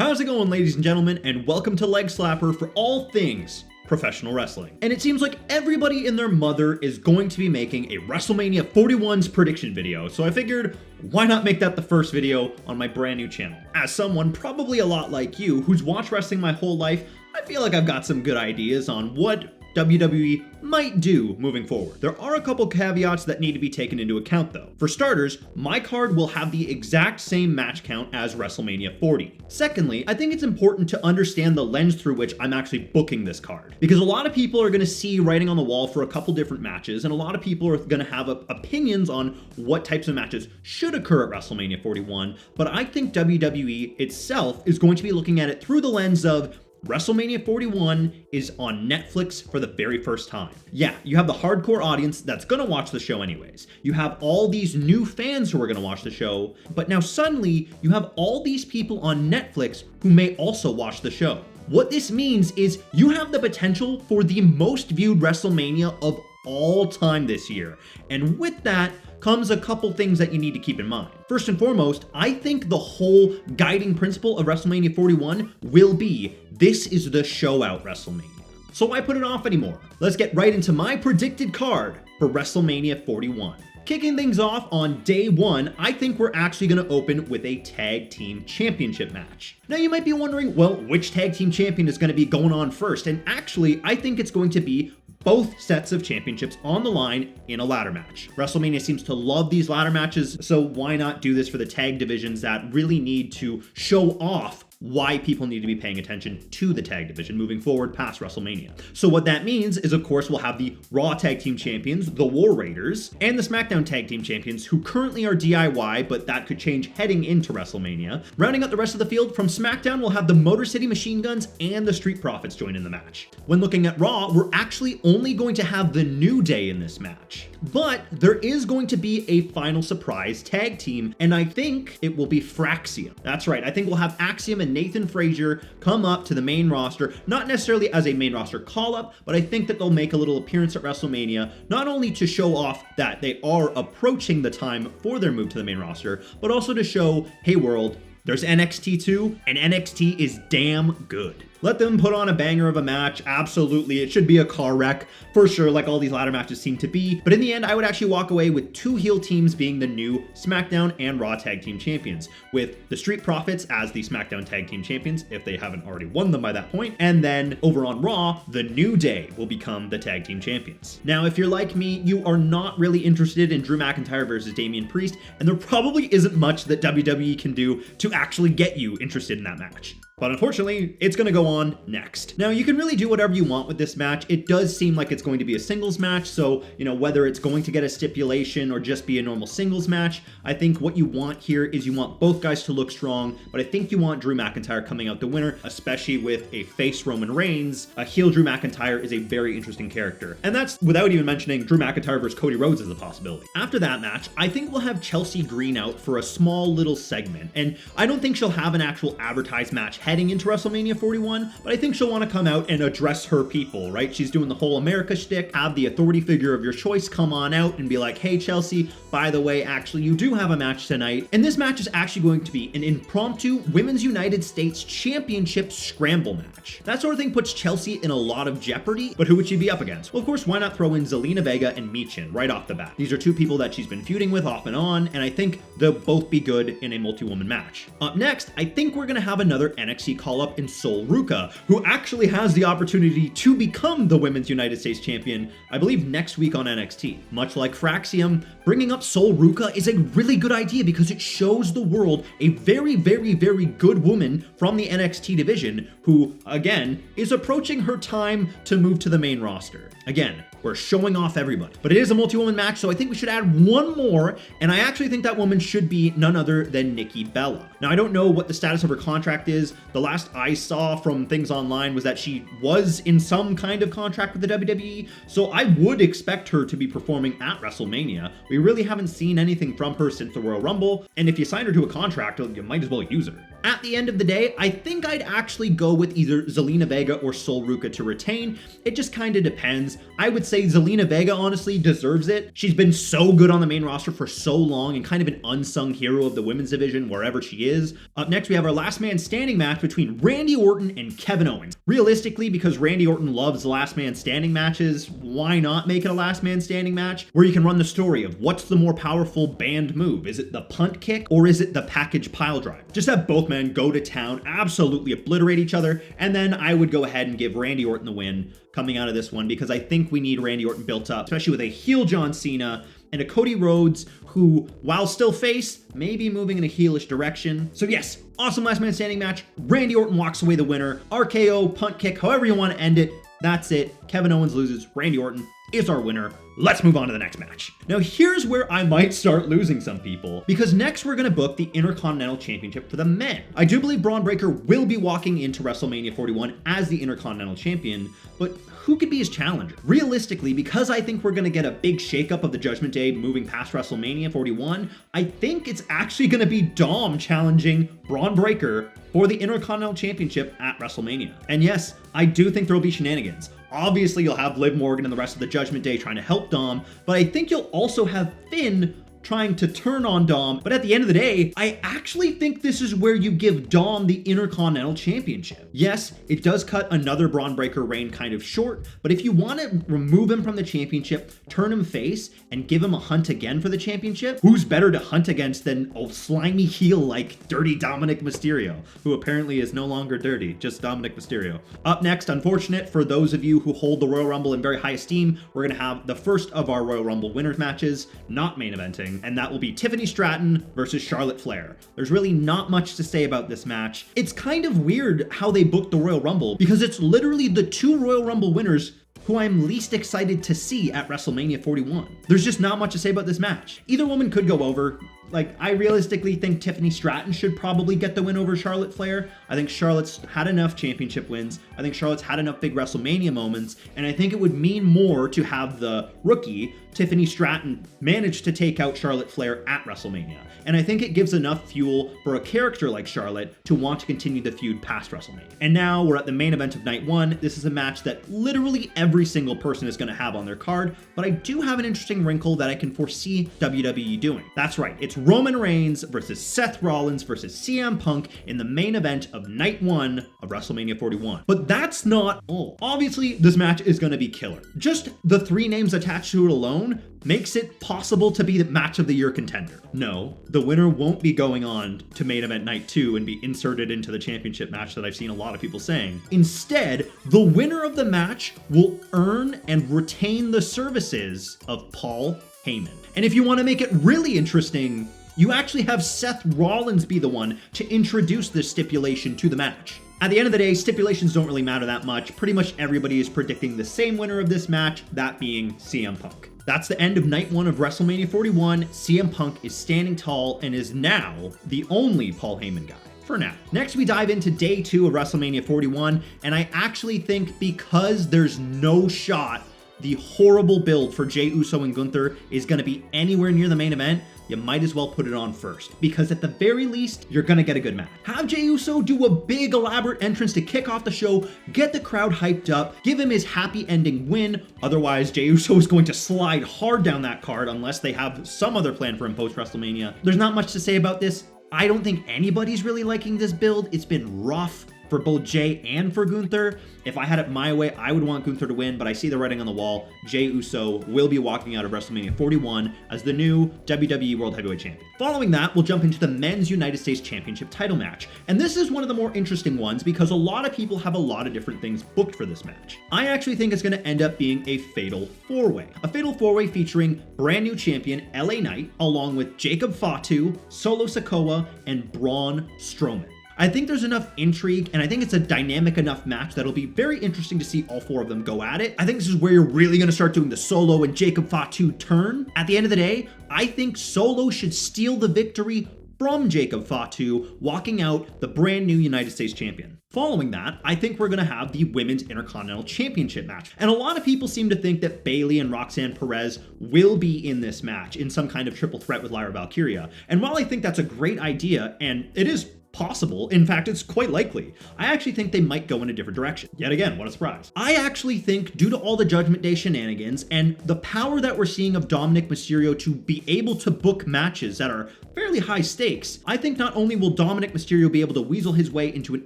How's it going, ladies and gentlemen, and welcome to Leg Slapper for all things professional wrestling. And it seems like everybody and their mother is going to be making a WrestleMania 41's prediction video, so I figured, why not make that the first video on my brand new channel? As someone probably a lot like you who's watched wrestling my whole life, I feel like I've got some good ideas on what WWE might do moving forward. There are a couple caveats that need to be taken into account though. For starters, my card will have the exact same match count as WrestleMania 40. Secondly, I think it's important to understand the lens through which I'm actually booking this card, because a lot of people are going to see writing on the wall for a couple different matches, and a lot of people are going to have opinions on what types of matches should occur at WrestleMania 41, but I think WWE itself is going to be looking at it through the lens of WrestleMania 41 is on Netflix for the very first time. Yeah, you have the hardcore audience that's gonna watch the show anyways. You have all these new fans who are gonna watch the show, but now suddenly you have all these people on Netflix who may also watch the show. What this means is you have the potential for the most viewed WrestleMania of all time this year. And with that comes a couple things that you need to keep in mind. First and foremost, I think the whole guiding principle of WrestleMania 41 will be, this is the show out WrestleMania. So why put it off anymore? Let's get right into my predicted card for WrestleMania 41. Kicking things off on day one, I think we're actually going to open with a tag team championship match. Now you might be wondering, well, which tag team champion is going to be going on first? And actually, I think it's going to be both sets of championships on the line in a ladder match. WrestleMania seems to love these ladder matches, so why not do this for the tag divisions that really need to show off why people need to be paying attention to the tag division moving forward past WrestleMania. So what that means is, of course, we'll have the Raw Tag Team Champions, the War Raiders, and the SmackDown Tag Team Champions, who currently are DIY, but that could change heading into WrestleMania. Rounding out the rest of the field, from SmackDown, we'll have the Motor City Machine Guns and the Street Profits join in the match. When looking at Raw, we're actually only going to have the New Day in this match. But there is going to be a final surprise tag team, and I think it will be Fraxium. That's right, I think we'll have Axiom and Nathan Frazier come up to the main roster, not necessarily as a main roster call-up, but I think that they'll make a little appearance at WrestleMania, not only to show off that they are approaching the time for their move to the main roster, but also to show, hey world, there's NXT too, and NXT is damn good. Let them put on a banger of a match. Absolutely, it should be a car wreck for sure, like all these ladder matches seem to be. But in the end, I would actually walk away with two heel teams being the new SmackDown and Raw Tag Team Champions, with the Street Profits as the SmackDown Tag Team Champions, if they haven't already won them by that point. And then over on Raw, the New Day will become the Tag Team Champions. Now, if you're like me, you are not really interested in Drew McIntyre versus Damian Priest, and there probably isn't much that WWE can do to actually get you interested in that match. But unfortunately, it's going to go on next. Now, you can really do whatever you want with this match. It does seem like it's going to be a singles match, so, whether it's going to get a stipulation or just be a normal singles match, I think what you want here is you want both guys to look strong, but I think you want Drew McIntyre coming out the winner, especially with a face Roman Reigns. A heel Drew McIntyre is a very interesting character. And that's without even mentioning Drew McIntyre versus Cody Rhodes as a possibility. After that match, I think we'll have Chelsea Green out for a small little segment, and I don't think she'll have an actual advertised match heading into WrestleMania 41, but I think she'll want to come out and address her people, right? She's doing the whole America shtick, have the authority figure of your choice come on out and be like, hey Chelsea, by the way, actually you do have a match tonight, and this match is actually going to be an impromptu Women's United States Championship scramble match. That sort of thing puts Chelsea in a lot of jeopardy, but who would she be up against? Well, of course, why not throw in Zelina Vega and Michin right off the bat? These are two people that she's been feuding with off and on, and I think they'll both be good in a multi-woman match. Up next, I think we're gonna have another NXT call-up in Sol Ruca, who actually has the opportunity to become the Women's United States Champion, I believe next week on NXT. Much like Fraxium, bringing up Sol Ruca is a really good idea because it shows the world a very, very, very good woman from the NXT division who, again, is approaching her time to move to the main roster. Again, we're showing off everybody. But it is a multi-woman match, so I think we should add one more, and I actually think that woman should be none other than Nikki Bella. Now, I don't know what the status of her contract is. The last I saw from things online was that she was in some kind of contract with the WWE, so I would expect her to be performing at WrestleMania. We really haven't seen anything from her since the Royal Rumble, and if you sign her to a contract, you might as well use her. At the end of the day, I think I'd actually go with either Zelina Vega or Sol Ruca to retain. It just kind of depends. I would say Zelina Vega honestly deserves it. She's been so good on the main roster for so long and kind of an unsung hero of the women's division wherever she is. Up next, we have our last man standing match between Randy Orton and Kevin Owens. Realistically, because Randy Orton loves last man standing matches, why not make it a last man standing match where you can run the story of what's the more powerful banned move? Is it the punt kick or is it the package pile drive? Just have both men go to town, absolutely obliterate each other, and then I would go ahead and give Randy Orton the win coming out of this one because I think we need Randy Orton built up, especially with a heel John Cena and a Cody Rhodes who, while still face, may be moving in a heelish direction. So yes, awesome last man standing match. Randy Orton walks away the winner. RKO, punt kick, however you want to end it. That's it. Kevin Owens loses. Randy Orton is our winner. Let's move on to the next match. Now here's where I might start losing some people, because next we're going to book the Intercontinental Championship for the men. I do believe Braun Breaker will be walking into WrestleMania 41 as the Intercontinental Champion, but who could be his challenger? Realistically, because I think we're going to get a big shakeup of the Judgment Day moving past WrestleMania 41, I think it's actually going to be Dom challenging Braun Breaker for the Intercontinental Championship at WrestleMania. And yes, I do think there will be shenanigans. Obviously, you'll have Liv Morgan and the rest of the Judgment Day trying to help Dom, but I think you'll also have Finn trying to turn on Dom. But at the end of the day, I actually think this is where you give Dom the Intercontinental Championship. Yes, it does cut another Braun Breaker reign kind of short, but if you want to remove him from the championship, turn him face, and give him a hunt again for the championship, who's better to hunt against than a slimy heel like Dirty Dominic Mysterio, who apparently is no longer dirty, just Dominic Mysterio. Up next, unfortunate for those of you who hold the Royal Rumble in very high esteem, we're going to have the first of our Royal Rumble winners matches, not main eventing, and that will be Tiffany Stratton versus Charlotte Flair. There's really not much to say about this match. It's kind of weird how they booked the Royal Rumble because it's literally the two Royal Rumble winners who I'm least excited to see at WrestleMania 41. There's just not much to say about this match. Either woman could go over. Like, I realistically think Tiffany Stratton should probably get the win over Charlotte Flair. I think Charlotte's had enough championship wins. I think Charlotte's had enough big WrestleMania moments. And I think it would mean more to have the rookie, Tiffany Stratton, manage to take out Charlotte Flair at WrestleMania. And I think it gives enough fuel for a character like Charlotte to want to continue the feud past WrestleMania. And now we're at the main event of night one. This is a match that literally every single person is going to have on their card. But I do have an interesting wrinkle that I can foresee WWE doing. That's right. It's Roman Reigns versus Seth Rollins versus CM Punk in the main event of night one of WrestleMania 41. But that's not all. Obviously, this match is going to be killer. Just the three names attached to it alone makes it possible to be the match of the year contender. No, the winner won't be going on to main event night two and be inserted into the championship match that I've seen a lot of people saying. Instead, the winner of the match will earn and retain the services of Paul Heyman. And if you want to make it really interesting, you actually have Seth Rollins be the one to introduce this stipulation to the match. At the end of the day, stipulations don't really matter that much. Pretty much everybody is predicting the same winner of this match, that being CM Punk. That's the end of night one of WrestleMania 41. CM Punk is standing tall and is now the only Paul Heyman guy. For now. Next, we dive into day two of WrestleMania 41, and I actually think because there's no shot the horrible build for Jey Uso and Gunther is going to be anywhere near the main event, you might as well put it on first, because at the very least, you're going to get a good match. Have Jey Uso do a big elaborate entrance to kick off the show, get the crowd hyped up, give him his happy ending win. Otherwise, Jey Uso is going to slide hard down that card unless they have some other plan for him post WrestleMania. There's not much to say about this. I don't think anybody's really liking this build. It's been rough for both Jey and for Gunther. If I had it my way, I would want Gunther to win, but I see the writing on the wall. Jey Uso will be walking out of WrestleMania 41 as the new WWE World Heavyweight Champion. Following that, we'll jump into the Men's United States Championship title match. And this is one of the more interesting ones because a lot of people have a lot of different things booked for this match. I actually think it's going to end up being a fatal four-way. A fatal four-way featuring brand new champion LA Knight, along with Jacob Fatu, Solo Sikoa, and Braun Strowman. I think there's enough intrigue, and I think it's a dynamic enough match that'll be very interesting to see all four of them go at it. I think this is where you're really going to start doing the Solo and Jacob Fatu turn. At the end of the day, I think Solo should steal the victory from Jacob Fatu, walking out the brand new United States champion. Following that, I think we're going to have the Women's Intercontinental Championship match. And a lot of people seem to think that Bayley and Roxanne Perez will be in this match in some kind of triple threat with Lyra Valkyria. And while I think that's a great idea, and it is possible. In fact, it's quite likely. I actually think they might go in a different direction. Yet again, what a surprise. I actually think due to all the Judgment Day shenanigans and the power that we're seeing of Dominic Mysterio to be able to book matches that are fairly high stakes, I think not only will Dominic Mysterio be able to weasel his way into an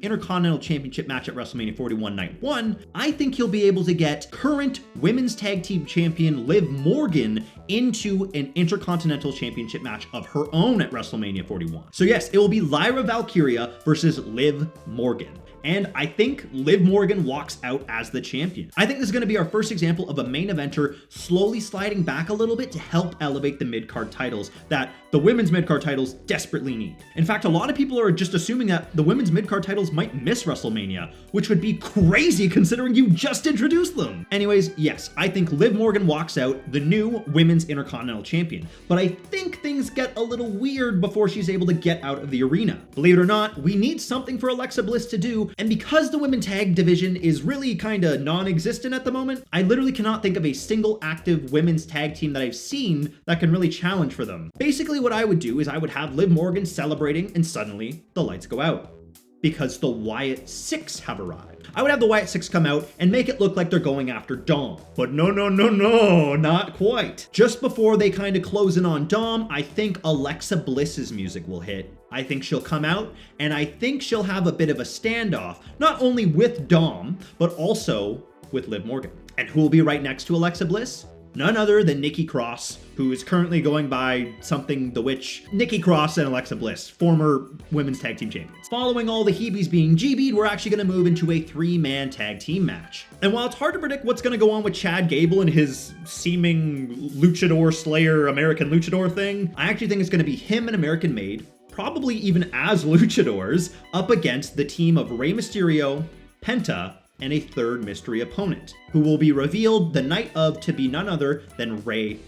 Intercontinental Championship match at WrestleMania 41 Night 1, I think he'll be able to get current Women's Tag Team Champion Liv Morgan into an Intercontinental Championship match of her own at WrestleMania 41. So yes, it will be Lyra Valkyria versus Liv Morgan. And I think Liv Morgan walks out as the champion. I think this is going to be our first example of a main eventer slowly sliding back a little bit to help elevate the mid-card titles that the women's mid-card titles desperately need. In fact, a lot of people are just assuming that the women's mid-card titles might miss WrestleMania, which would be crazy considering you just introduced them. Anyways, yes, I think Liv Morgan walks out the new women's Intercontinental Champion, but I think things get a little weird before she's able to get out of the arena. Believe it or not, we need something for Alexa Bliss to do, and because the women's tag division is really kinda non-existent at the moment, I literally cannot think of a single active women's tag team that I've seen that can really challenge for them. Basically what I would do is I would have Liv Morgan celebrating and suddenly the lights go out because the Wyatt Six have arrived. I would have the Wyatt Six come out and make it look like they're going after Dom. But no, not quite. Just before they kind of close in on Dom, I think Alexa Bliss's music will hit. I think she'll come out, and I think she'll have a bit of a standoff, not only with Dom, but also with Liv Morgan. And who will be right next to Alexa Bliss? None other than Nikki Cross, who is currently going by something the Witch. Nikki Cross and Alexa Bliss, former women's tag team champions. Following all the Hebes being GB'd, we're actually going to move into a 3-man tag team match. And while it's hard to predict what's going to go on with Chad Gable and his seeming luchador slayer American luchador thing, I actually think it's going to be him and American Made, probably even as luchadors, up against the team of Rey Mysterio, Penta, and a third mystery opponent, who will be revealed the night of to be none other than Rey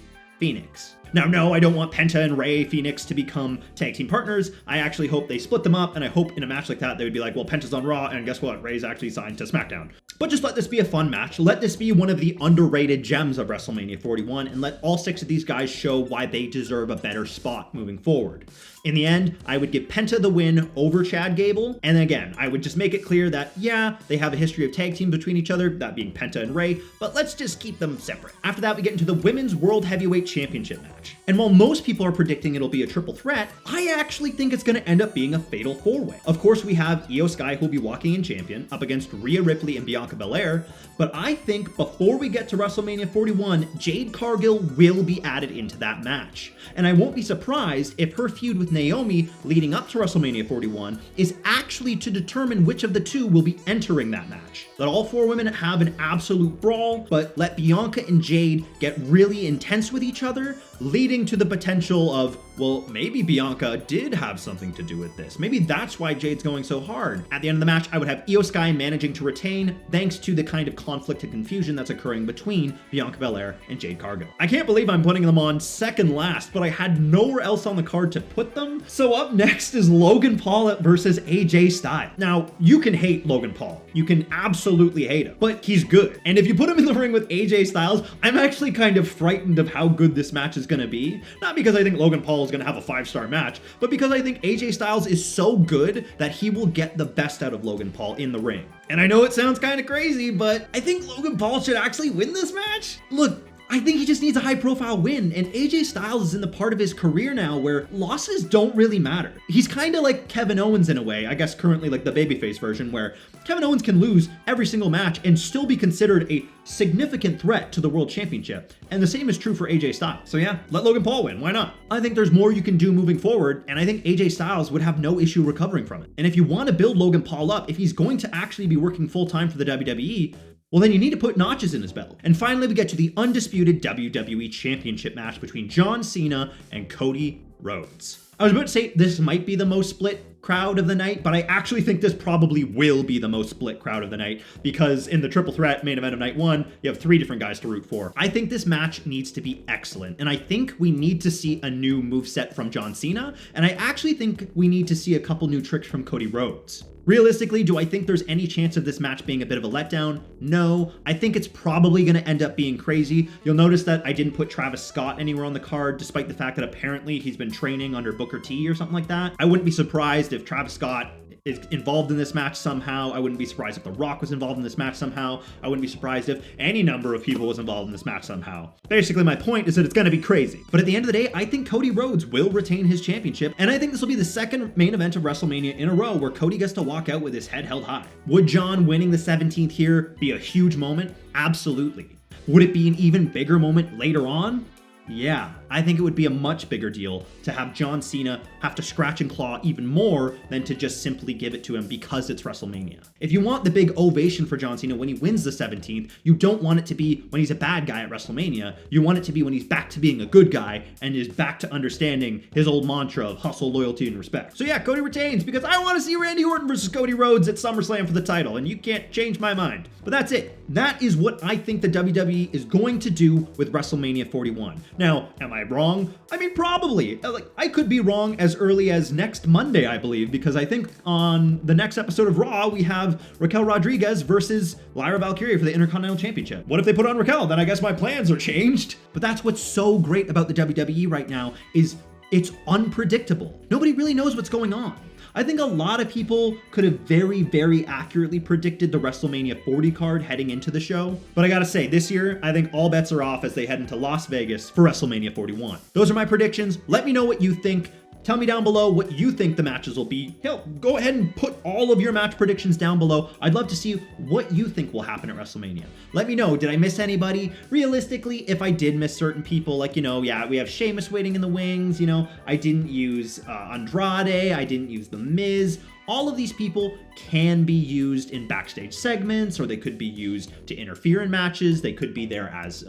Fénix. Now, no, I don't want Penta and Rey Fénix to become tag team partners. I actually hope they split them up, and I hope in a match like that, they would be like, well, Penta's on Raw, and guess what? Rey's actually signed to SmackDown. But just let this be a fun match. Let this be one of the underrated gems of WrestleMania 41, and let all 6 of these guys show why they deserve a better spot moving forward. In the end, I would give Penta the win over Chad Gable, and again, I would just make it clear that, yeah, they have a history of tag teams between each other, that being Penta and Rey, but let's just keep them separate. After that, we get into the Women's World Heavyweight Championship match. And while most people are predicting it'll be a triple threat, I actually think it's going to end up being a fatal 4-way. Of course, we have Io Sky, who'll be walking in champion, up against Rhea Ripley and Bianca Belair, but I think before we get to WrestleMania 41, Jade Cargill will be added into that match. And I won't be surprised if her feud with Naomi leading up to WrestleMania 41 is actually to determine which of the two will be entering that match. Let all 4 women have an absolute brawl, but let Bianca and Jade get really intense with each other, leading to the potential of, well, maybe Bianca did have something to do with this. Maybe that's why Jade's going so hard. At the end of the match, I would have Io Sky managing to retain thanks to the kind of conflict and confusion that's occurring between Bianca Belair and Jade Cargill. I can't believe I'm putting them on second last, but I had nowhere else on the card to put them. So up next is Logan Paul versus AJ Styles. Now, you can hate Logan Paul. You can absolutely hate him, but he's good. And if you put him in the ring with AJ Styles, I'm actually kind of frightened of how good this match is going to be. Not because I think Logan Paul is going to have a 5-star match, but because I think AJ Styles is so good that he will get the best out of Logan Paul in the ring. And I know it sounds kind of crazy, but I think Logan Paul should actually win this match. Look, I think he just needs a high-profile win, and AJ Styles is in the part of his career now where losses don't really matter. He's kind of like Kevin Owens in a way, I guess currently like the babyface version, where Kevin Owens can lose every single match and still be considered a significant threat to the World Championship. And the same is true for AJ Styles. So yeah, let Logan Paul win, why not? I think there's more you can do moving forward, and I think AJ Styles would have no issue recovering from it. And if you want to build Logan Paul up, if he's going to actually be working full-time for the WWE, well, then you need to put notches in his belt. And finally, we get to the undisputed WWE Championship match between John Cena and Cody Rhodes. I was about to say this might be the most split crowd of the night, but I actually think this probably will be the most split crowd of the night because in the triple threat main event of night 1, you have 3 different guys to root for. I think this match needs to be excellent, and I think we need to see a new moveset from John Cena, and I actually think we need to see a couple new tricks from Cody Rhodes. Realistically, do I think there's any chance of this match being a bit of a letdown? No. I think it's probably going to end up being crazy. You'll notice that I didn't put Travis Scott anywhere on the card, despite the fact that apparently he's been training under Booker T or something like that. I wouldn't be surprised if Travis Scott is involved in this match somehow. I wouldn't be surprised if The Rock was involved in this match somehow. I wouldn't be surprised if any number of people was involved in this match somehow. Basically, my point is that it's going to be crazy. But at the end of the day, I think Cody Rhodes will retain his championship, and I think this will be the second main event of WrestleMania in a row where Cody gets to walk out with his head held high. Would John winning the 17th here be a huge moment? Absolutely. Would it be an even bigger moment later on? Yeah, I think it would be a much bigger deal to have John Cena have to scratch and claw even more than to just simply give it to him because it's WrestleMania. If you want the big ovation for John Cena when he wins the 17th, you don't want it to be when he's a bad guy at WrestleMania. You want it to be when he's back to being a good guy and is back to understanding his old mantra of hustle, loyalty, and respect. So yeah, Cody retains because I want to see Randy Orton versus Cody Rhodes at SummerSlam for the title, and you can't change my mind. But that's it. That is what I think the WWE is going to do with WrestleMania 41. Now, am I wrong? I mean, probably. I could be wrong as early as next Monday, I believe, because I think on the next episode of Raw, we have Raquel Rodriguez versus Lyra Valkyria for the Intercontinental Championship. What if they put on Raquel? Then I guess my plans are changed. But that's what's so great about the WWE right now is it's unpredictable. Nobody really knows what's going on. I think a lot of people could have very, very accurately predicted the WrestleMania 40 card heading into the show. But I gotta say, this year, I think all bets are off as they head into Las Vegas for WrestleMania 41. Those are my predictions. Let me know what you think. Tell me down below what you think the matches will be. Hell, go ahead and put all of your match predictions down below. I'd love to see what you think will happen at WrestleMania. Let me know, did I miss anybody? Realistically, if I did miss certain people, like, yeah, we have Sheamus waiting in the wings, I didn't use Andrade, I didn't use The Miz. All of these people can be used in backstage segments, or they could be used to interfere in matches. They could be there as,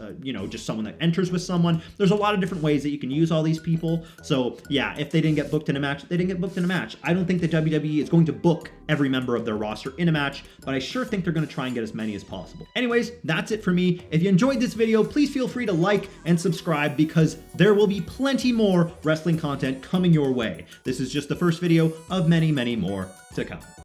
just someone that enters with someone. There's a lot of different ways that you can use all these people. So yeah, if they didn't get booked in a match, they didn't get booked in a match. I don't think the WWE is going to book every member of their roster in a match, but I sure think they're going to try and get as many as possible. Anyways, that's it for me. If you enjoyed this video, please feel free to like and subscribe because there will be plenty more wrestling content coming your way. This is just the first video of many, many more to come.